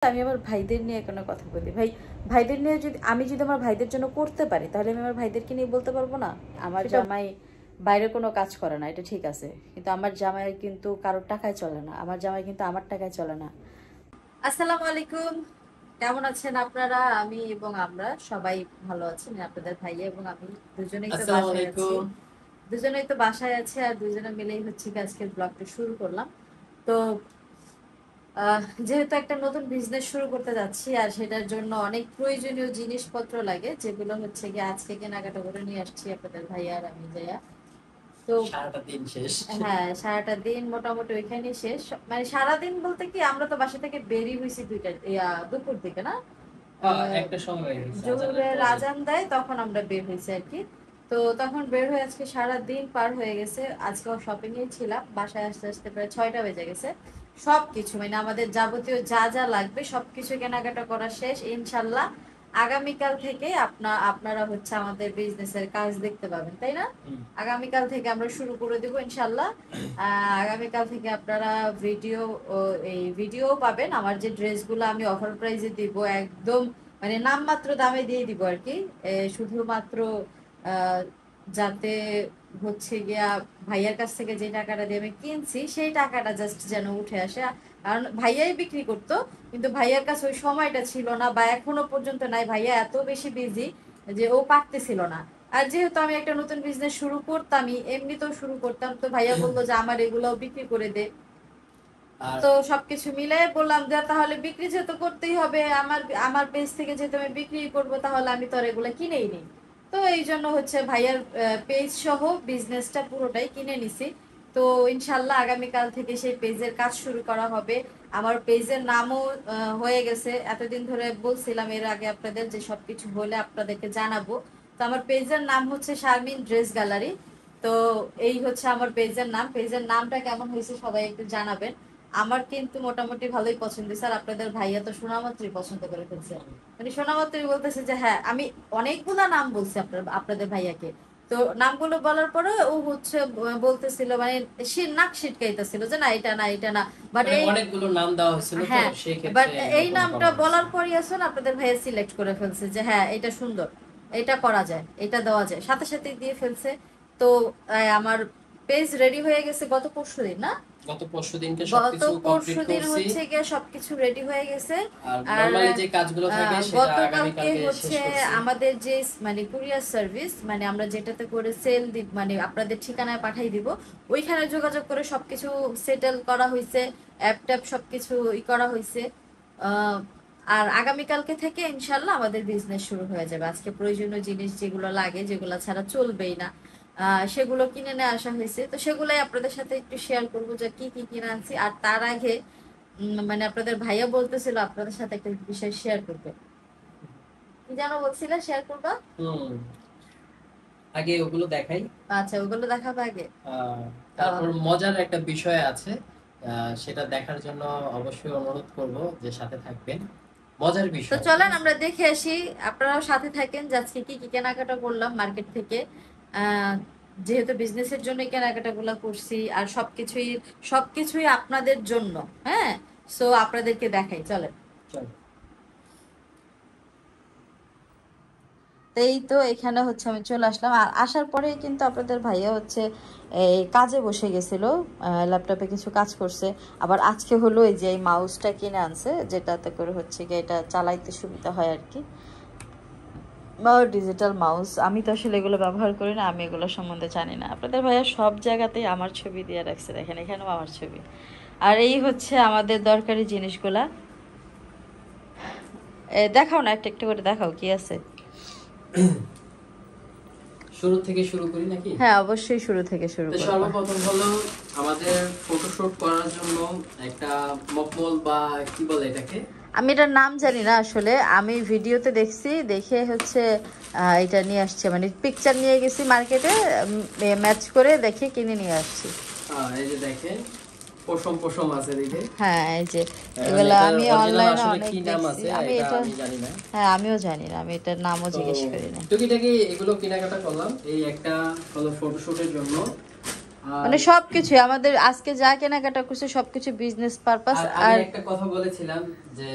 আমি আমার ভাইদের নিয়ে কোনো কথা বলি ভাইদের নিয়ে যদি আমার ভাইদের জন্য করতে পারি তাহলে আমি আমার ভাইদেরকে নিয়ে বলতে পারবো না আমার জামাই বাইরে কোনো কাজ করে না, এটা ঠিক আছে, কিন্তু আমার জামাই কিন্তু কারোর টাকায় চলে না, আমার জামাই কিন্তু আমার টাকায় চলে না। আসসালামু আলাইকুম, কেমন আছেন আপনারা? আমি এবং আমরা সবাই ভালো আছি। আপনাদের ভাইয়া এবং আমি দুজনেই তো বাসায় আছি আর দুজনে মিলেই হচ্ছে আজকের ব্লগটা শুরু করলাম। তো যেহেতু একটা নতুন বিজনেস শুরু করতে যাচ্ছি আর সেটার জন্য অনেক প্রয়োজনীয় জিনিসপত্র লাগে, যেগুলো হচ্ছে গিয়ে আজকে কেনাকাটা করে নিয়ে আসছি আপনাদের ভাইয়া আর আমি যাইয়া। তো সারাটা দিন মোটামুটি ওইখানে শেষ, মানে সারাদিন বলতে কি আমরা তো বাসা থেকে বেরিয়ে হয়েছি দুপুর দিকে না, একটা সময় জোহরের আজান দেয় তখন আমরা বের হয়েছি আর কি। তো তখন বের হয়ে আজকে সারা দিন পার হয়ে গেছে, আজকেও শপিং এ ছিলাম, বাসায় আসতে আসতে প্রায় 6টা বেজে গেছে। সবকিছু মানে আমাদের যাবতীয় যা যা লাগবে সবকিছু কেনাকাটা করা শেষ। ইনশাল্লাহ আগামীকাল থেকে আপনারা হচ্ছে আমাদের বিজনেসের কাজ দেখতে পাবেন, তাই না? আগামীকাল থেকে আমরা শুরু করে দেবো ইনশাল্লাহ। আগামীকাল থেকে আপনারা ভিডিও পাবেন। আমার যে ড্রেসগুলো আমি অফার প্রাইসে দিব, একদম মানে নামমাত্র দামে দিয়ে দিব আর কি, শুধুমাত্র যাতে হচ্ছে গিয়া ভাইয়ার কাছ থেকে যে টাকাটা দিয়ে আমি কিনছি সেই টাকাটা জাস্ট যেন উঠে আসে। কারণ ভাইয়াই বিক্রি করতো, কিন্তু ভাইয়ার কাছে ওই সময়টা ছিল না বা এখনো পর্যন্ত নাই। ভাইয়া এত বেশি বিজি যে ও পারতেছিল না। আর যেহেতু আমি একটা নতুন বিজনেস শুরু করতামই, এমনিতেও শুরু করতাম, তো ভাইয়া বললো যে আমার এগুলোও বিক্রি করে দে। তো সবকিছু মিলে বললাম যে তাহলে বিক্রি যেহেতু করতেই হবে, আমার পেজ থেকে যেহেতু আমি বিক্রি করবো তাহলে আমি তো আর এগুলো কিনেই নিই। তো এই জন্য হচ্ছে ভাইয়ার পেজ সহ বিজনেসটা পুরোটাই কিনে নিছি। তো ইনশাল্লাহ আগামীকাল থেকে সেই পেজের কাজ শুরু করা হবে। আমার পেজের নামও হয়ে গেছে, এতদিন ধরে বলছিলাম এর আগে আপনাদের যে সবকিছু হলে আপনাদেরকে জানাবো। তো আমার পেজের নাম হচ্ছে শারমিন ড্রেস গ্যালারি। তো এই হচ্ছে আমার পেজের নাম। পেজের নামটা কেমন হয়েছে সবাই একটু জানাবেন। আমার কিন্তু মোটামুটি ভালোই পছন্দ, স্যার আপনাদের ভাইয়া তো শোনামাত্রই পছন্দ করে ফেলছে, মানে শোনামাত্রই বলতেছে যে হ্যাঁ। আমি অনেকগুলা নাম বলছি আপনাদের ভাইয়াকে, তো নামগুলো বলার পরে ও হচ্ছে বলতেছিল, মানে সে নাক ছিটকাইতেছিল যে না এটা না এটা না, বাট এই অনেকগুলো নাম দেওয়া হয়েছিল তো সেই ক্ষেত্রে বাট এই নামটা বলার পরই আসলে আপনাদের ভাইয়া সিলেক্ট করে ফেলছে যে হ্যাঁ এটা সুন্দর, এটা করা যায়, এটা দেওয়া যায়, সাথে সাথে দিয়ে ফেলছে। তো আমার পেজ রেডি হয়ে গেছে গত পরশুদিন না, গত পরশুদিনকে সবকিছু কমপ্লিট করছি, হচ্ছে গিয়ে সবকিছু রেডি হয়ে গেছে। আর নরমালি যে কাজগুলো থাকে সেটা আগামীকালকে হচ্ছে আমাদের যে মানে কুরিয়ার সার্ভিস, মানে আমরা যেটাতে করে সেল দিব, মানে আপনাদের ঠিকানায় পাঠাই দিব, ওইখানে যোগাযোগ করে সবকিছু সেটেল করা হয়েছে, অ্যাপ ট্যাপ সবকিছু করা হয়েছে। আর আগামীকালকে থেকে ইনশাল্লাহ আমাদের বিজনেস শুরু হয়ে যাবে। আজকে প্রয়োজনীয় জিনিস যেগুলো লাগে, যেগুলো ছাড়া চলবেই না, সেগুলো কিনে নিয়ে আসা হয়েছে। তো সেগুলাই আপনাদের সাথে একটু শেয়ার করবো যে কি কি কিনে আনছি। আর তার আগে মানে আপনাদের ভাইয়া বলতেছিল আপনাদের সাথে একটা বিষয় শেয়ার করবে, কি যেন বলছিল শেয়ার করবা? আগে ওগুলো দেখাই। আচ্ছা ওগুলো দেখাবো আগে, তারপর মজার একটা বিষয় আছে, সেটা দেখার জন্য অবশ্যই অনুরোধ করব যে সাথে থাকবেন, মজার বিষয়। তো চলেন আমরা দেখে আসি, আপনারাও সাথে থাকেন যে আজকে কি কি কেনাকাটা করলাম মার্কেট থেকে। যেহেতু বিজনেসের জন্য কেনাকাটা গুলা করছি আর সবকিছুই আপনাদের জন্য, হ্যাঁ। সো আপনাদেরকে দেখাই, চলেন। এই তো এখানে হচ্ছে আমি চলে আসলাম, আর আসার পরেই কিন্তু আপনাদের ভাইয়া হচ্ছে এই কাজে বসে গেছিল, ল্যাপটপে কিছু কাজ করছে। আবার আজকে হলো এই যে এই মাউসটা কিনে আনছে, যেটাতে করে হচ্ছে কি এটা চালাইতে সুবিধা হয় আর কি, বা ডিজিটাল মাউস। আমি তো আসলে এগুলো ব্যবহার করি না, আমি এগুলো সম্বন্ধে জানি না। আপনাদের ভাইয়া সব জায়গাতেই আমার ছবি দিয়ে রাখছে, দেখেন এখানেও আমার ছবি। আর এই হচ্ছে আমাদের দরকারি জিনিসগুলা, দেখাও না একটা একটা করে দেখাও কি আছে। শুরু থেকে শুরু করি নাকি? হ্যাঁ অবশ্যই শুরু থেকে শুরু করব। সর্বপ্রথম হলো আমাদের ফটোশুট করার জন্য একটা মকমল বা কি বলে এটাকে, আমি এটার নাম জানি না আসলে, আমি ভিডিওতে দেখছি, দেখে হচ্ছে এটা নিয়ে আসছে, মানে পিকচার নিয়ে গেছি মার্কেটে, ম্যাচ করে দেখে কিনে নিয়ে আসছি। এই যে দেখেন পশম পশম আছে দেখে, হ্যাঁ এই যে এগুলো আমি অনলাইনে অনেক দেখছি, আমি এটা জানি না। হ্যাঁ আমিও জানি না, আমি এটার নামও জিজ্ঞেস করি না। টুকিটাকি এগুলো কেনাকাটা করলাম। এই একটা হলো ফটোশুটের জন্য, মানে সবকিছু আমাদের আজকে যা কেনাকাটা করছে সবকিছু বিজনেস পারপাস। আর একটা কথা বলেছিলাম যে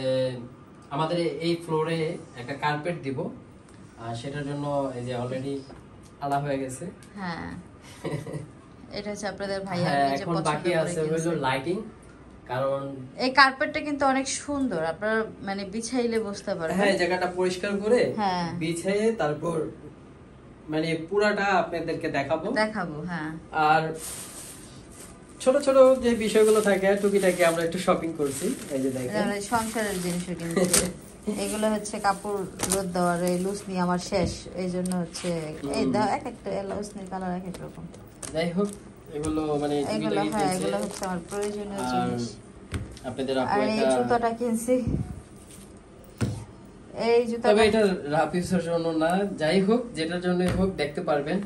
আমাদের এই ফ্লোরে একটা কার্পেট দিব, আর সেটার জন্য এই যে অলরেডি আলা হয়ে গেছে। হ্যাঁ এটা হচ্ছে আপনাদের ভাইয়া নিজে এখন পছন্দ বাকি করে আছে কিনছে। হলো লাইটিং, কারণ এই কার্পেটটা কিন্তু অনেক সুন্দর, আপনারা মানে বিছাইলে বুঝতে পারবেন। হ্যাঁ জায়গাটা পরিষ্কার করে হ্যাঁ বিছিয়ে তারপর মানে পুরাটা আপনাদেরকে দেখাবো। হ্যাঁ। আর ছোট ছোট যে বিষয়গুলো থাকে টুকিটাকি আমরা একটু শপিং করছি, এই যে দেখেন সংসারের জিনিসও কিনছি। এগুলো হচ্ছে কাপড় রোদ দেওয়ার, এই লুসনি আমার শেষ, এই জন্য হচ্ছে এই দাও এক একটা লুসনি কালার এক এক রকম। যাই হোক এগুলো মানে এগুলো হ্যাঁ এগুলো হচ্ছে আমার প্রয়োজনীয় জিনিস। আপনাদের আর এই জুতোটা কিনছি, এই জুতোটা তবে এটা রাফিসের জন্য না, যাই হোক যেটার জন্যই হোক দেখতে পারবেন।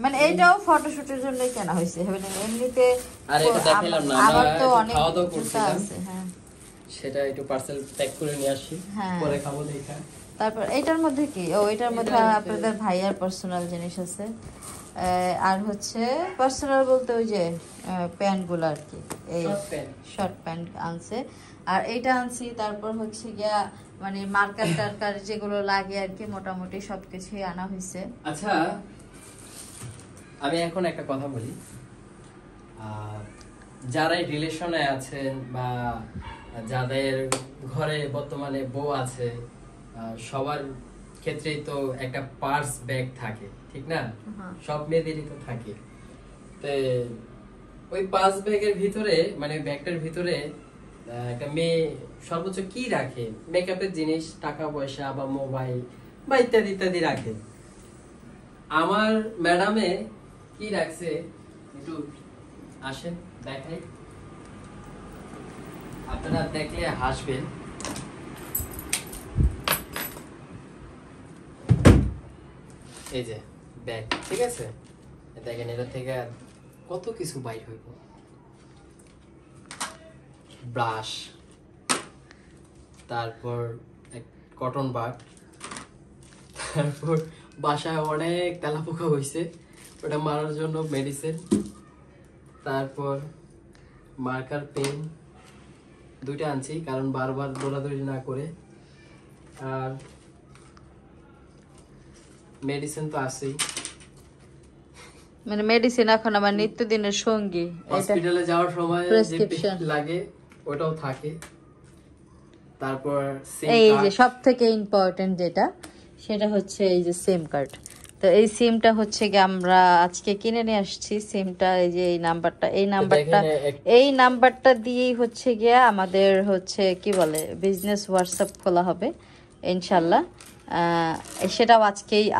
মানে এইটাও ফটোশুটের জন্যই কেনা হয়েছে, মানে এমনিতে আর এটা দেখাইলাম না, আমার তো আমরা অনেক খাওয়া দাওয়া জুতা করছিলাম, আছে। হ্যাঁ সেটা একটু পার্সেল প্যাক করে নিয়ে আসি, পরে খাবো দেখা। তারপর এটার মধ্যে কি, ও এটার মধ্যে আপনাদের ভাইয়ার পার্সোনাল জিনিস আছে। আর হচ্ছে পার্সোনাল বলতে ওই যে প্যান্ট গুলো আর কি, এই শর্ট প্যান্ট আনছে। আর এইটা আনছি, তারপর হচ্ছে গিয়া মানে মার্কার টার্কার যেগুলো লাগে আর কি, মোটামুটি সবকিছুই আনা হয়েছে। আচ্ছা আমি এখন একটা কথা বলি, যারা রিলেশনে আছেন বা যাদের ঘরে বর্তমানে বউ আছে, সবার ক্ষেত্রেই তো একটা পার্স ব্যাগ থাকে, ঠিক না? সব মেয়েদেরই তো থাকে। তো ওই পার্স ব্যাগের ভিতরে মানে ব্যাগটার ভিতরে একটা মেয়ে সর্বোচ্চ কি রাখে? মেকআপের জিনিস, টাকা পয়সা বা মোবাইল বা ইত্যাদি ইত্যাদি রাখে। আমার ম্যাডামে কি রাখছে একটু আসেন দেখাই, আপনারা দেখলে হাসবেন। এই যে ব্যাগ, ঠিক আছে, দেখেন এটা থেকে কত কিছু বাইর হইব। ব্রাশ, তারপর কটন বাড, তারপর বাসায় অনেক তেলাপোকা হয়েছে, ওটা মারার জন্য মেডিসিন, তারপর মার্কার পেন দুইটা আনছি কারণ বারবার দৌড়াদৌড়ি না করে, আর মেডিসিন তো আছেই, মানে মেডিসিন এখন আমার নিত্যদিনের সঙ্গী। হসপিটালে যাওয়ার সময় যে লাগে ওটাও থাকে। তারপর এই যে সবথেকে ইম্পর্টেন্ট যেটা, সেটা হচ্ছে এই যে সিম কার্ড। তো এই সিমটা হচ্ছে কি আমরা আজকে কিনে নিয়ে আসছি সিমটা। এই যে এই নাম্বারটা দিয়েই হচ্ছে গিয়া আমাদের হচ্ছে কি বলে বিজনেস হোয়াটসঅ্যাপ খোলা হবে ইনশাল্লাহ। সেটাও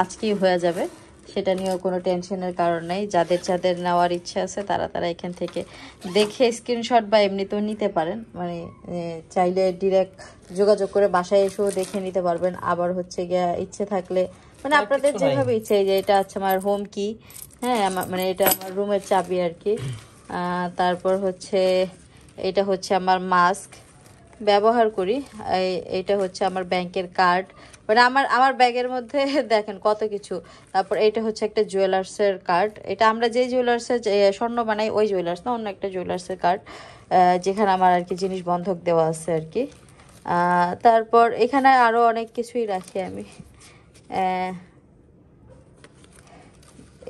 আজকেই হয়ে যাবে, সেটা নিয়েও কোনো টেনশনের কারণ নেই। যাদের নেওয়ার ইচ্ছা আছে তারা এখান থেকে দেখে স্ক্রিনশট বা এমনিতেও নিতে পারেন, মানে চাইলে ডিরেক্ট যোগাযোগ করে বাসায় এসেও দেখে নিতে পারবেন। আবার হচ্ছে গিয়া ইচ্ছে থাকলে মানে আপনাদের যেভাবে ইচ্ছে, যে এটা হচ্ছে আমার হোম কি, হ্যাঁ মানে এটা আমার রুমের চাবি আর কি। তারপর হচ্ছে এটা হচ্ছে আমার মাস্ক ব্যবহার করি, এইটা হচ্ছে আমার ব্যাংকের কার্ড, মানে আমার ব্যাগের মধ্যে দেখেন কত কিছু। তারপর এটা হচ্ছে একটা জুয়েলার্সের কার্ড, এটা আমরা যে জুয়েলার্সের স্বর্ণ বানাই ওই জুয়েলার্স না, অন্য একটা জুয়েলার্সের কার্ড, যেখানে আমার আর কি জিনিস বন্ধক দেওয়া আছে আর কি। তারপর এখানে আরও অনেক কিছুই রাখি আমি,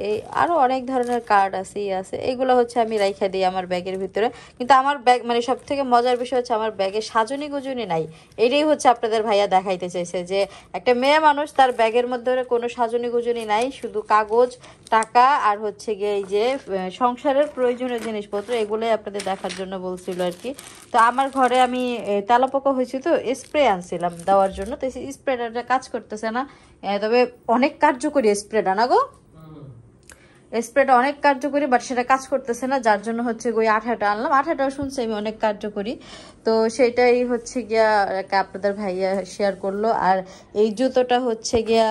এই আরো অনেক ধরনের কার্ড আছে এগুলো হচ্ছে আমি রাইখা দিই আমার ব্যাগের ভিতরে। কিন্তু আমার ব্যাগ মানে সব থেকে মজার বিষয় হচ্ছে আমার ব্যাগে সাজনি গুজনি নাই। এটাই হচ্ছে আপনাদের ভাইয়া দেখাইতে চাইছে যে একটা মেয়ে মানুষ তার ব্যাগের মধ্যে কোনো সাজনি গুজনি নাই, শুধু কাগজ, টাকা আর হচ্ছে গিয়ে এই যে সংসারের প্রয়োজনীয় জিনিসপত্র, এগুলোই আপনাদের দেখার জন্য বলছিল আর কি। তো আমার ঘরে আমি তেলাপোকা হয়েছি তো স্প্রে আনছিলাম দেওয়ার জন্য, তো স্প্রেটা কাজ করতেছে না, তবে অনেক কার্যকরী স্প্রেটা না গো, স্প্রেটা অনেক কার্যকরী, বাট সেটা কাজ করতেছে না, যার জন্য হচ্ছে ওই আঠাটা আনলাম। আঠাটাও শুনছি আমি অনেক কার্যকরী, তো সেটাই হচ্ছে গিয়া আপনাদের ভাইয়া শেয়ার করলো। আর এই জুতোটা হচ্ছে গিয়া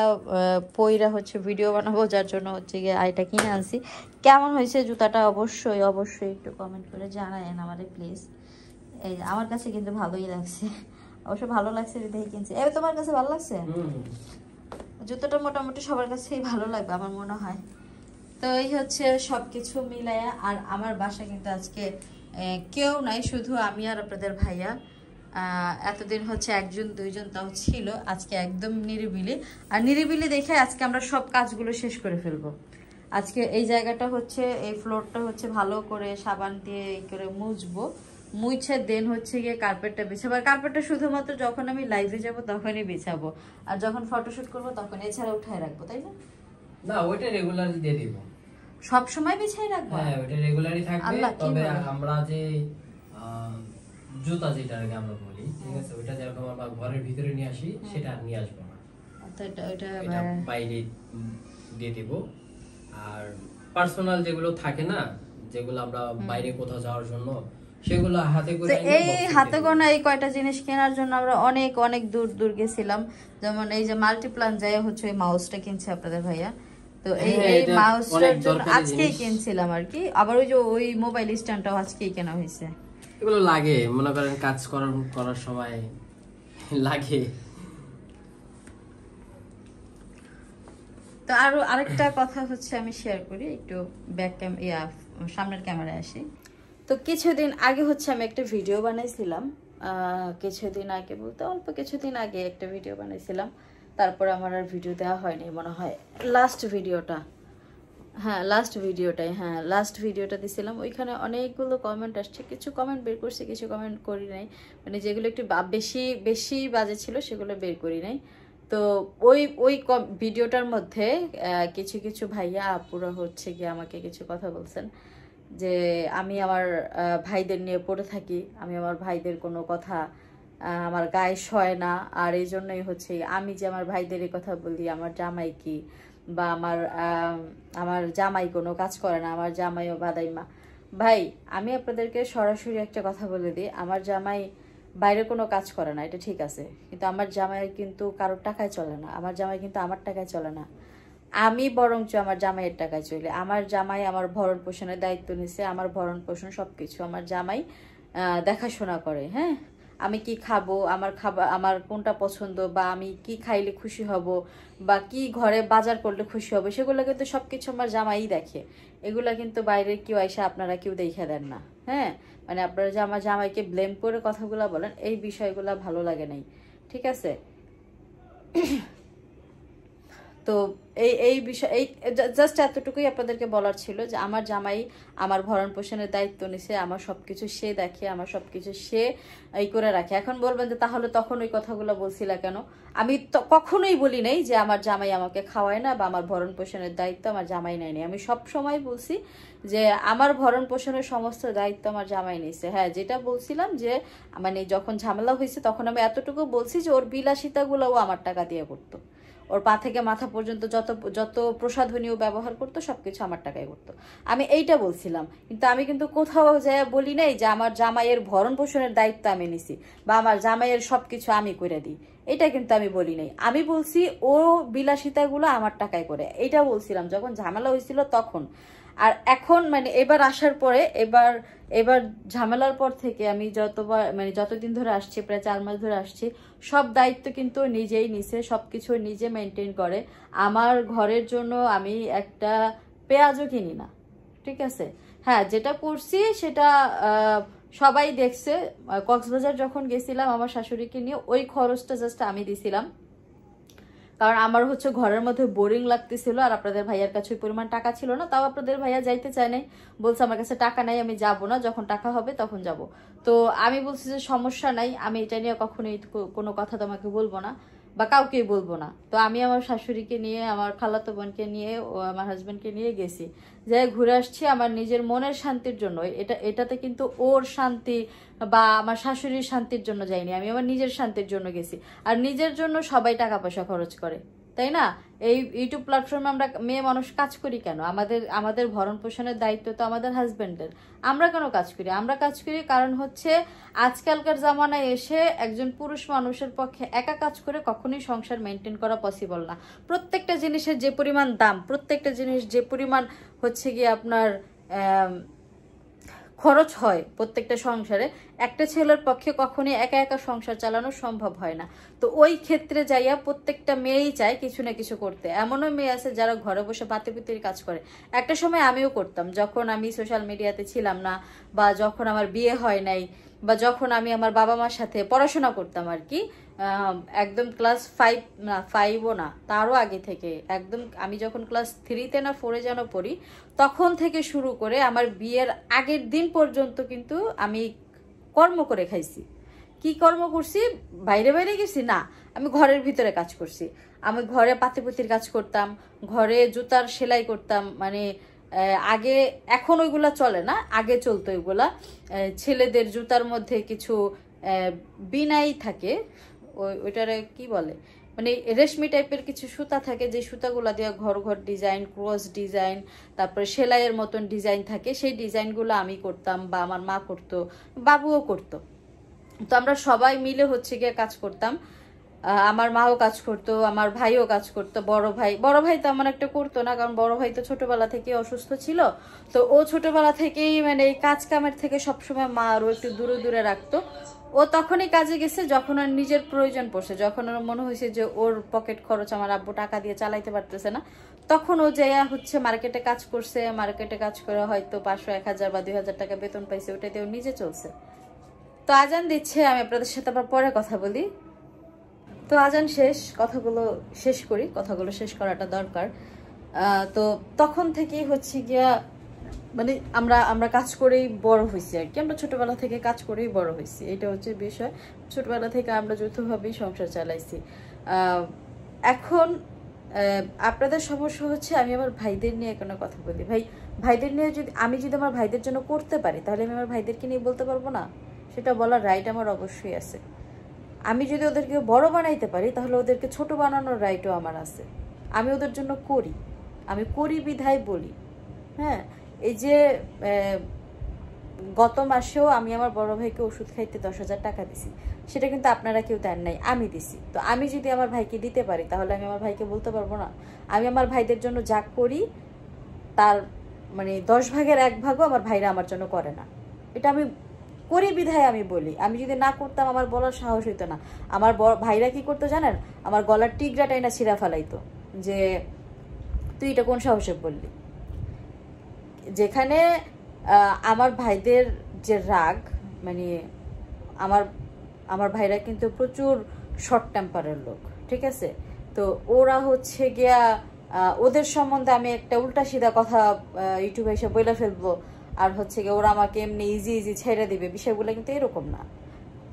পইরা হচ্ছে ভিডিও বানাবো, যার জন্য হচ্ছে গিয়া এটা কিনে আনছি। কেমন হয়েছে জুতাটা অবশ্যই একটু কমেন্ট করে জানায়েন আমাদের প্লিজ। এই আমার কাছে কিন্তু ভালোই লাগছে, অবশ্য ভালো লাগছে দেখে কিনছি। এবার তোমার কাছে ভালো লাগছে? জুতোটা মোটামুটি সবার কাছেই ভালো লাগবে আমার মনে হয়। তো এই হচ্ছে সবকিছু মিলায়া। আর আমার বাসা কিন্তু আজকে কেউ নাই, শুধু আমি আর আপনাদের ভাইয়া। এতদিন হচ্ছে একজন দুইজন তাও ছিল, আজকে একদম নিরিবিলি। আর নিরিবিলি দেখে আজকে আমরা সব কাজগুলো শেষ করে ফেলবো। আজকে এই জায়গাটা হচ্ছে, এই ফ্লোরটা হচ্ছে ভালো করে সাবান দিয়ে এই করে মুছবো, মুছে দেন হচ্ছে গিয়ে কার্পেটটা বিছাবো। আর কার্পেটটা শুধুমাত্র যখন আমি লাইভে যাব তখনই বিছাবো, আর যখন ফটোশুট করবো তখন, এছাড়া উঠায় রাখবো, তাই না? না, ওইটা রেগুলারই দিয়ে দিব। সব সময় বিছাই রাখবো? হ্যাঁ, ওইটা রেগুলারই থাকবে। তবে আমরা যে জুতা যেটাকে আমরা বলি, ঠিক আছে, ওইটা যেরকম আমরা ঘরের ভিতরে নিয়ে আসি সেটা নিয়ে আসবো না, এটা বাইরে দিয়ে দিব। আর পার্সোনাল যেগুলো থাকে না, যেগুলো আমরা বাইরে কোথাও যাওয়ার জন্য, সেগুলো হাতে করে এই হাতে গোনা এই কয়টা জিনিস কেনার জন্য আমরা অনেক অনেক দূর দূর গেছিলাম। যেমন এই যে মাল্টিপ্লান যায় হচ্ছে ওই মাউসটা কিনছে আপনাদের ভাইয়া, তো এই মাউসটার জন্য আজকেই কিনছিলাম আর কি। আবার ওই যে ওই মোবাইল স্ট্যান্ডটাও আজকেই কেনা হয়েছে। এগুলো লাগে, মনে করেন কাজ করার সময় লাগে। তো আরো আরেকটা কথা হচ্ছে আমি শেয়ার করি, একটু ব্যাক সামনের ক্যামেরায় আসি। তো কিছুদিন আগে হচ্ছে আমি একটা ভিডিও বানাইছিলাম, কিছুদিন আগে বলতে অল্প কিছুদিন আগে একটা ভিডিও বানাইছিলাম, তারপর আমার আর ভিডিও দেওয়া হয়নি মনে হয়। লাস্ট ভিডিওটা, হ্যাঁ লাস্ট ভিডিওটা দিছিলাম। ওইখানে অনেকগুলো কমেন্ট আসছে, কিছু কমেন্ট বের করছি, কিছু কমেন্ট করি নাই, মানে যেগুলো একটু বেশি বাজে ছিল সেগুলো বের করি নাই। তো ওই ভিডিওটার মধ্যে কিছু কিছু ভাইয়া আপুরা হচ্ছে গিয়ে আমাকে কিছু কথা বলছেন যে আমি আমার ভাইদের নিয়ে পড়ে থাকি, আমি আমার ভাইদের কোনো কথা আমার গায়ে সয় না, আর এই জন্যই হচ্ছে আমি যে আমার ভাইদের এই কথা বলি, আমার জামাই কি, বা আমার জামাই কোনো কাজ করে না, আমার জামাইও বাদাইমা। ভাই আমি আপনাদেরকে সরাসরি একটা কথা বলে দিই, আমার জামাই বাইরে কোনো কাজ করে না, এটা ঠিক আছে, কিন্তু আমার জামাই কিন্তু কারোর টাকায় চলে না, আমার জামাই কিন্তু আমার টাকায় চলে না, আমি বরঞ্চ আমার জামাইয়ের টাকায় চলে। আমার জামাই আমার ভরণ পোষণের দায়িত্ব নিছে, আমার ভরণ পোষণ সবকিছু আমার জামাই দেখাশোনা করে। হ্যাঁ, আমি কি খাবো, আমার খাবার আমার কোনটা পছন্দ, বা আমি কি খাইলে খুশি হব, বা কি ঘরে বাজার করলে খুশি হবে, সেগুলো কিন্তু সবকিছু আমার জামাই দেখে। এগুলা কিন্তু বাইরে কেউ আইসা আপনারা কেউ দেখে দেন না। হ্যাঁ, মানে আপনারা যে আমার জামাইকে ব্লেম করে কথাগুলো বলেন, এই বিষয়গুলো ভালো লাগে নাই, ঠিক আছে? তো এই বিষয়, এই জাস্ট এতটুকুই আপনাদেরকে বলার ছিল যে আমার জামাই আমার ভরণ পোষণের দায়িত্ব নিছে, আমার সবকিছু সে দেখে, আমার সবকিছু সে এই করে রাখে। এখন বলবেন যে তাহলে তখন ওই কথাগুলো বলছিলা কেন? আমি তো কখনোই বলি নাই যে আমার জামাই আমাকে খাওয়ায় না বা আমার ভরণ পোষণের দায়িত্ব আমার জামাই নেয়নি। আমি সব সময় বলছি যে আমার ভরণ পোষণের সমস্ত দায়িত্ব আমার জামাই নিছে। হ্যাঁ, যেটা বলছিলাম যে মানে যখন ঝামেলা হয়েছে তখন আমি এতটুকু বলছি যে ওর বিলাসিতাগুলোও আমার টাকা দিয়ে করতো, ওর পা থেকে মাথা পর্যন্ত যত প্রসাধনীয় ব্যবহার করতো সবকিছু আমার টাকায় করতো, আমি এইটা বলছিলাম। কিন্তু আমি কিন্তু কোথাও যায় বলি নাই যে আমার জামাইয়ের ভরণ পোষণের দায়িত্ব আমি নিছি বা আমার জামাইয়ের সবকিছু আমি করে দিই, এটা কিন্তু আমি বলি নাই। আমি বলছি ও বিলাসিতাগুলো আমার টাকায় করে, এইটা বলছিলাম যখন ঝামেলা হয়েছিল তখন। আর এখন মানে এবার আসার পরে এবার ঝামেলার পর থেকে আমি যতদিন ধরে আসছি, প্রায় 4 মাস ধরে আসছি, সব দায়িত্ব কিন্তু নিজেই নিছে, সবকিছু নিজে মেনটেন করে। আমার ঘরের জন্য আমি একটা পেঁয়াজও কিনি না, ঠিক আছে? হ্যাঁ, যেটা করছি সেটা সবাই দেখছে। কক্সবাজার যখন গেছিলাম আমার শাশুড়িকে নিয়ে, ওই খরচটা জাস্ট আমি দিছিলাম, কারণ আমার হচ্ছে ঘরের মধ্যে বোরিং লাগতেছিল, আর আপনাদের ভাইয়ার কাছে ওই পরিমাণ টাকা ছিল না। তাও আপনাদের ভাইয়া যাইতে চায় নাই, বলছে আমার কাছে টাকা নাই, আমি যাব না, যখন টাকা হবে তখন যাব। তো আমি বলছি যে সমস্যা নাই, আমি এটা নিয়ে কখনোই কোনো কথা তোমাকে বলবো না বা কাউকেই বলবো না। তো আমি আমার শাশুড়িকে নিয়ে, আমার খালাতো বোনকে নিয়ে, ও আমার হাজবেন্ডকে নিয়ে গেছি, যাই ঘুরে আসছি আমার নিজের মনের শান্তির জন্য। এটাতে কিন্তু ওর শান্তি বা আমার শাশুড়ির শান্তির জন্য যাইনি, আমি আমার নিজের শান্তির জন্য গেছি। আর নিজের জন্য সবাই টাকা পয়সা খরচ করে, তাই না? এই ইউটিউব প্ল্যাটফর্মে আমরা মেয়ে মানুষ কাজ করি কেন? আমাদের ভরণ পোষণের দায়িত্ব তো আমাদের হাজবেন্ডের। আমরা কেন কাজ করি? আমরা কাজ করি কারণ হচ্ছে আজকালকার জামানায় এসে একজন পুরুষ মানুষের পক্ষে একা কাজ করে কখনোই সংসার মেনটেন করা পসিবল না। প্রত্যেকটা জিনিসের যে পরিমাণ দাম, প্রত্যেকটা জিনিস যে পরিমাণ হচ্ছে গিয়ে আপনার খরচ হয় প্রত্যেকটা সংসারে, একটা ছেলের পক্ষে কখনোই একা একা সংসার চালানো সম্ভব হয় না। তো ওই ক্ষেত্রে যাইয়া প্রত্যেকটা মেয়েই চায় কিছু না কিছু করতে। এমনও মেয়ে আছে যারা ঘরে বসে পাতিপুতির কাজ করে। একটা সময় আমিও করতাম, যখন আমি সোশ্যাল মিডিয়াতে ছিলাম না, বা যখন আমার বিয়ে হয় নাই, বা যখন আমি আমার বাবা মার সাথে পড়াশোনা করতাম আর কি, একদম ক্লাস 5 না 5ও না তারও আগে থেকে, একদম আমি যখন ক্লাস 3-তে না 4-এ যেন পড়ি, তখন থেকে শুরু করে আমার বিয়ের আগের দিন পর্যন্ত কিন্তু আমি কর্ম করে খাইছি। কি কর্ম করছি? বাইরে বাইরে গেছি না, আমি ঘরের ভিতরে কাজ করছি। আমি ঘরে পাতিপুতির কাজ করতাম, ঘরে জুতার সেলাই করতাম। মানে আগে, এখন ওইগুলা চলে না, আগে চলতো ওইগুলা। ছেলেদের জুতার মধ্যে কিছু বিনাই থাকে, ওইটারে কি বলে, মানে রেশমি টাইপের কিছু সুতা থাকে, যে সুতাগুলা দিয়ে ঘর ঘর ডিজাইন, ক্রস ডিজাইন, তারপরে সেলাইয়ের মতন ডিজাইন থাকে, সেই ডিজাইনগুলো আমি করতাম, বা আমার মা করতো, বাবুও করতো। তো আমরা সবাই মিলে হচ্ছে গিয়ে কাজ করতাম। আমার মাও কাজ করতো, আমার ভাইও কাজ করতো। বড় ভাই তো আমার একটা করতো না, কারণ বড় ভাই তো ছোটবেলা থেকে অসুস্থ ছিল। তো ও ছোটবেলা থেকেই মানে এই কাজ কামের থেকে সবসময় মা আরও একটু দূরে দূরে রাখতো। ও তখনই কাজে গেছে যখন ওর নিজের প্রয়োজন পড়ছে, যখন ওর মনে হয়েছে যে ওর পকেট খরচ আমার আব্বু টাকা দিয়ে চালাইতে পারতেছে না, তখন ও যাইয়া হচ্ছে মার্কেটে কাজ করছে। মার্কেটে কাজ করে হয়তো 500, 1000 বা 2000 টাকা বেতন পাইছে, ওটা দিয়ে ও নিজে চলছে। তো আজান দিচ্ছে, আমি আপনাদের সাথে আবার পরে কথা বলি। তো আজান শেষ, কথাগুলো শেষ করি, কথাগুলো শেষ করাটা দরকার। তো তখন থেকেই হচ্ছে গিয়া মানে আমরা কাজ করেই বড় হয়েছি আর কি। আমরা ছোটবেলা থেকে কাজ করেই বড় হয়েছি, এটা হচ্ছে বিষয়। ছোটবেলা থেকে আমরা যৌথভাবেই সংসার চালাইছি। এখন আপনাদের সমস্যা হচ্ছে আমি আমার ভাইদের নিয়ে কোনো কথা বলি। ভাইদের নিয়ে আমি যদি আমার ভাইদের জন্য করতে পারি, তাহলে আমি আমার ভাইদেরকে নিয়ে বলতে পারবো না? সেটা বলার রাইট আমার অবশ্যই আছে। আমি যদি ওদেরকে বড় বানাইতে পারি, তাহলে ওদেরকে ছোট বানানোর রাইটও আমার আছে। আমি ওদের জন্য করি, আমি করি বিধায় বলি। হ্যাঁ, এই যে গত মাসেও আমি আমার বড় ভাইকে ওষুধ খাইতে 10,000 টাকা দিছি, সেটা কিন্তু আপনারা কেউ দেন নাই, আমি দিছি। তো আমি যদি আমার ভাইকে দিতে পারি, তাহলে আমি আমার ভাইকে বলতে পারবো না? আমি আমার ভাইদের জন্য যা করি তার মানে 10 ভাগের 1 ভাগও আমার ভাইরা আমার জন্য করে না। এটা আমি করি বিধায় আমি বলি। আমি যদি না করতাম, আমার বলার সাহস হইতো না। আমার ভাইরা কি করতো জানেন? আমার গলার টিকরা টাইনা ছিঁড়া ফেলাইতো, যে তুই এটা কোন সাহসে বললি। যেখানে আমার ভাইদের যে রাগ, মানে আমার ভাইরা কিন্তু প্রচুর শর্ট টেম্পারের লোক, ঠিক আছে? তো ওরা হচ্ছে গিয়া ওদের সম্বন্ধে আমি একটা উল্টা সিধা কথা ইউটিউবে এসে বলে ফেলবো, আর হচ্ছে গিয়ে ওরা আমাকে এমনি ইজি ছেড়ে দিবে। বিষয়গুলো কিন্তু এরকম না,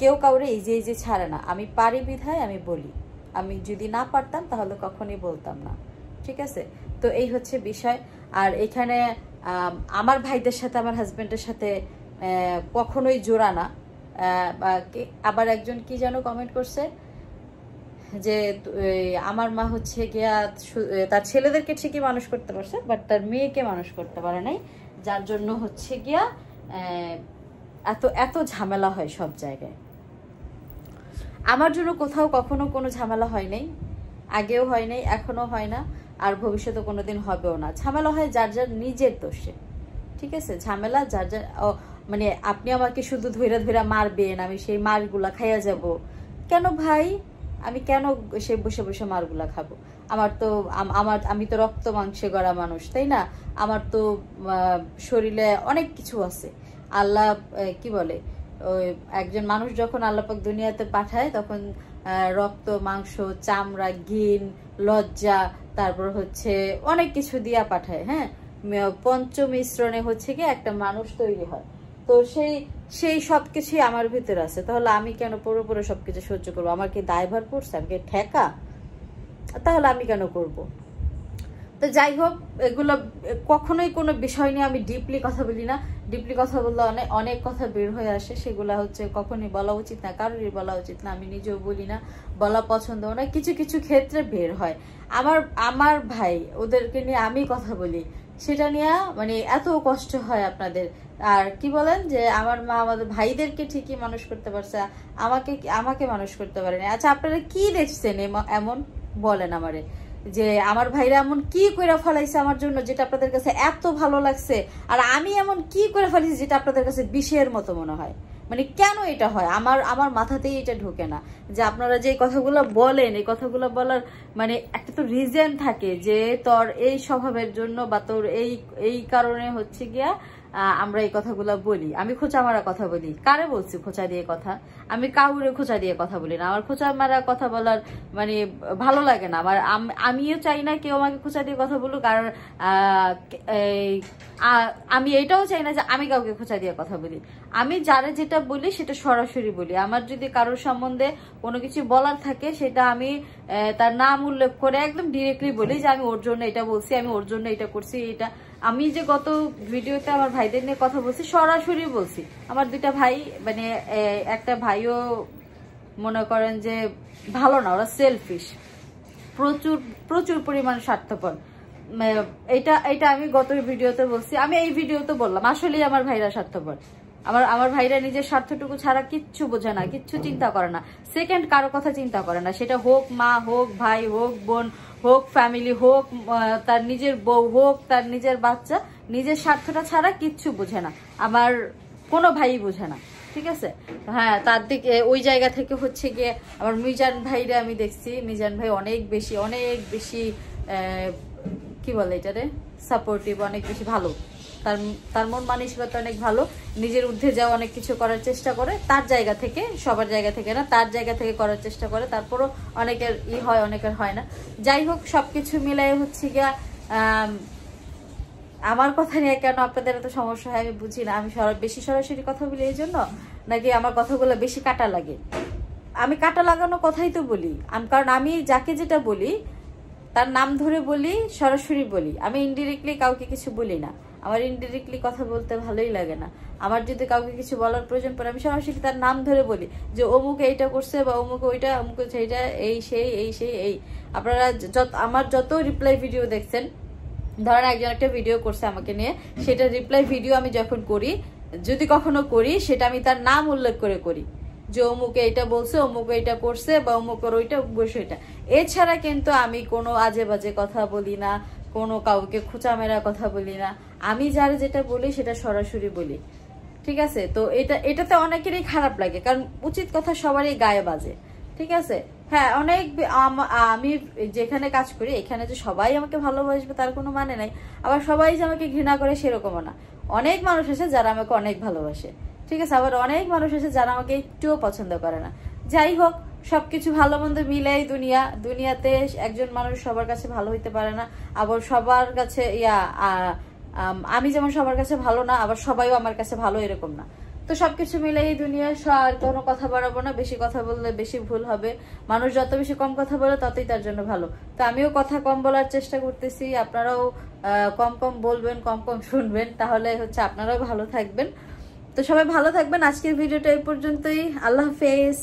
কেউ কাউরে ইজি ছাড়ে না। আমি পারি বিধায় আমি বলি, আমি যদি না পারতাম তাহলে কখনই বলতাম না, ঠিক আছে? তো এই হচ্ছে বিষয়। আর এখানে আমার ভাইদের সাথে আমার হাজবেন্ডের সাথে কখনোই জোড়া না। আবার একজন কি যেন কমেন্ট করছে যে আমার মা হচ্ছে গিয়া তার ছেলেদেরকে ঠিকই মানুষ করতে পারছে, বাট তার মেয়েকে মানুষ করতে পারে নাই, যার জন্য হচ্ছে গিয়া এত ঝামেলা হয় সব জায়গায়। আমার জন্য কোথাও কখনো কোনো ঝামেলা হয় নাই, আগেও হয় নাই, এখনো হয় না, আর ভবিষ্যতে কোনোদিন হবেও না। ঝামেলা হয় যার যার নিজের দোষে, ঠিক আছে? ঝামেলা যার যার, মানে আপনি আমাকে শুধু ধইরা মারবেন, আমি সেই মারগুলা খাইয়া যাব কেন ভাই? আমি কেন সে বসে বসে মারগুলা খাবো? আমি তো রক্ত মাংসে গড়া মানুষ, তাই না? আমার তো শরীরে অনেক কিছু আছে। আল্লাহ কি বলে, ওই একজন মানুষ যখন আল্লাপাক দুনিয়াতে পাঠায়, তখন রক্ত, মাংস, চামড়া, ঘিন, লজ্জা, তারপর হচ্ছে অনেক কিছু দিয়া পাঠায়। হ্যাঁ, পঞ্চমিশ্রণে হচ্ছে কি একটা মানুষ তৈরি হয়। তো সেই সবকিছুই আমার ভিতরে আছে। তাহলে আমি কেন পুরোপুরি সবকিছু সহ্য করবো? আমার কি দায়ভার পড়ছে? আমাকে ঠেকা? তাহলে আমি কেন করব? তো যাই হোক, এগুলো কখনোই কোনো বিষয় নিয়ে আমি ডিপলি কথা বলি না। ডিপলি কথা বললে অনেক কথা বের হয়ে আসে, সেগুলো হচ্ছে কখনোই বলা উচিত না, কারোরই বলা উচিত না। আমি নিজেও বলি না, বলা পছন্দ না। কিছু কিছু ক্ষেত্রে বের হয়। আমার ভাই, ওদেরকে নিয়ে আমি কথা বলি, সেটা নিয়ে মানে এত কষ্ট হয় আপনাদের। আর কি বলেন যে আমার মা আমাদের ভাইদেরকে ঠিকই মানুষ করতে পারছে, আমাকে মানুষ করতে পারেনি। আচ্ছা, আপনারা কি দেখছেন এমন? বলেন আমারে। যে আমার ভাইরা এমন কি করে ফেলাইছে আমার জন্য যেটা আপনাদের কাছে এত ভালো লাগছে, আর আমি এমন কি করে ফেলাইছি যেটা আপনাদের কাছে বিষের মতো মনে হয়। মানে কেন এটা হয় আমার মাথাতেই এটা ঢোকে না, যে আপনারা যে কথাগুলো বলেন এই কথাগুলো বলার মানে একটা তো রিজন থাকে, যে তোর এই স্বভাবের জন্য বা তোর এই কারণে হচ্ছে গিয়া আমরা এই কথাগুলো বলি। আমি খোঁচা মারা কথা বলি, কারে বলছি খোঁচা দিয়ে কথা? আমি কাউরে খোঁচা দিয়ে কথা বলি না। আমার খোঁচা মারা কথা বলার মানে ভালো লাগে না আমার। আমিও চাই না কেউ আমাকে খোঁচা দিয়ে কথা বলুক, আর আমি এটাও চাই না যে আমি কাউকে খোঁচা দিয়ে কথা বলি। আমি যারা যেটা বলি সেটা সরাসরি বলি। আমার যদি কারোর সম্বন্ধে কোনো কিছু বলার থাকে সেটা আমি তার নাম উল্লেখ করে একদম ডিরেক্টলি বলি যে আমি ওর জন্য এটা বলছি, আমি ওর জন্য এটা করছি। এটা আমি যে গত ভিডিওতে আমার ভাইদের নিয়ে কথা বলছি সরাসরি বলছি। আমার দুইটা ভাই মানে একটা ভাইও মনে করেন যে ভালো না, ওরা সেলফিশ, প্রচুর প্রচুর পরিমাণ স্বার্থপর। এটা আমি গত ভিডিওতে বলছি, আমি এই ভিডিওতে বললাম আসলেই আমার ভাইরা স্বার্থপর। আমার ভাইরা নিজের স্বার্থটুকু ছাড়া কিচ্ছু বোঝে না, কিচ্ছু চিন্তা করে না, সেকেন্ড কারো কথা চিন্তা করে না। সেটা হোক মা, হোক ভাই, হোক বোন, হোক ফ্যামিলি, হোক তার নিজের বউ, হোক তার নিজের বাচ্চা, নিজের স্বার্থটা ছাড়া কিচ্ছু বোঝে না। আমার কোনো ভাই বোঝে না, ঠিক আছে। হ্যাঁ, তার দিকে ওই জায়গা থেকে হচ্ছে গিয়ে আমার মিজান ভাইরে আমি দেখছি, মিজান ভাই অনেক বেশি কি বলে এটারে সাপোর্টিভ, অনেক বেশি ভালো। তার মন মানসিকতা অনেক ভালো, নিজের ঊর্ধ্বে যাওয়া অনেক কিছু করার চেষ্টা করে, তার জায়গা থেকে, সবার জায়গা থেকে না, তার জায়গা থেকে করার চেষ্টা করে। তারপরও অনেকের হয়, অনেকের হয় না। যাই হোক, সবকিছু মিলাই হচ্ছে গিয়া আমার কথা নিয়ে কেন আপনাদের এত সমস্যা হয় আমি বুঝি না। আমি বেশি সরাসরি কথা বলি এই জন্য, নাকি আমার কথাগুলো বেশি কাটা লাগে? আমি কাটা লাগানো কথাই তো বলি, কারণ আমি যাকে যেটা বলি তার নাম ধরে বলি, সরাসরি বলি। আমি ইনডিরেক্টলি কাউকে কিছু বলি না। আমার ইনডিরেক্টলি কথা বলতে ভালোই লাগে না। আমার যদি কাউকে কিছু বলার প্রয়োজন পড়ে আমি সরাসরি তার নাম ধরে বলি যে অমুকে এইটা করছে, বা অমুকে ওইটা, অমুকে সেইটা, এই সেই। আপনারা আমার যত রিপ্লাই ভিডিও দেখছেন, ধরেন একজন একটা ভিডিও করছে আমাকে নিয়ে, সেটা রিপ্লাই ভিডিও আমি যখন করি, যদি কখনো করি, সেটা আমি তার নাম উল্লেখ করে করি যে অমুকে এটা বলছে, অমুকে এটা করছে, বা অমুকের ওইটা বসে। এছাড়া কিন্তু আমি কোনো আজে বাজে কথা বলি না, কোনো কাউকে খোঁচা মেরা কথা বলি না। আমি যারা যেটা বলি সেটা সরাসরি বলি, ঠিক আছে। তো এটাতে অনেকেরই খারাপ লাগে, কারণ উচিত কথা সবারই গায়ে বাজে, ঠিক আছে। হ্যাঁ, আমি যেখানে কাজ করি এখানে যে সবাই আমাকে ভালোবাসবে তার কোনো মানে নাই, আবার সবাই যে আমাকে ঘৃণা করে সেরকমও না। অনেক মানুষ আছে যারা আমাকে অনেক ভালোবাসে, ঠিক আছে, আবার অনেক মানুষ আছে যারা আমাকে একটুও পছন্দ করে না। যাই হোক, সবকিছু ভালো মন্দ মিলাই দুনিয়াতে একজন মানুষ সবার কাছে ভালো হইতে পারে না, আবার সবার কাছে আমি যেমন সবার কাছে ভালো না, আবার সবাইও আমার কাছে ভালো, এরকম না। তো সবকিছু মিলে এই দুনিয়ায় আর কোনো কথা বাড়াবো না, বেশি কথা বললে বেশি ভুল হবে। মানুষ যত বেশি কম কথা বলে ততই তার জন্য ভালো। তো আমিও কথা কম বলার চেষ্টা করতেছি, আপনারাও কম কম বলবেন, কম কম শুনবেন, তাহলে হচ্ছে আপনারাও ভালো থাকবেন। তো সবাই ভালো থাকবেন। আজকের ভিডিওটা এই পর্যন্তই। আল্লাহ হাফেজ।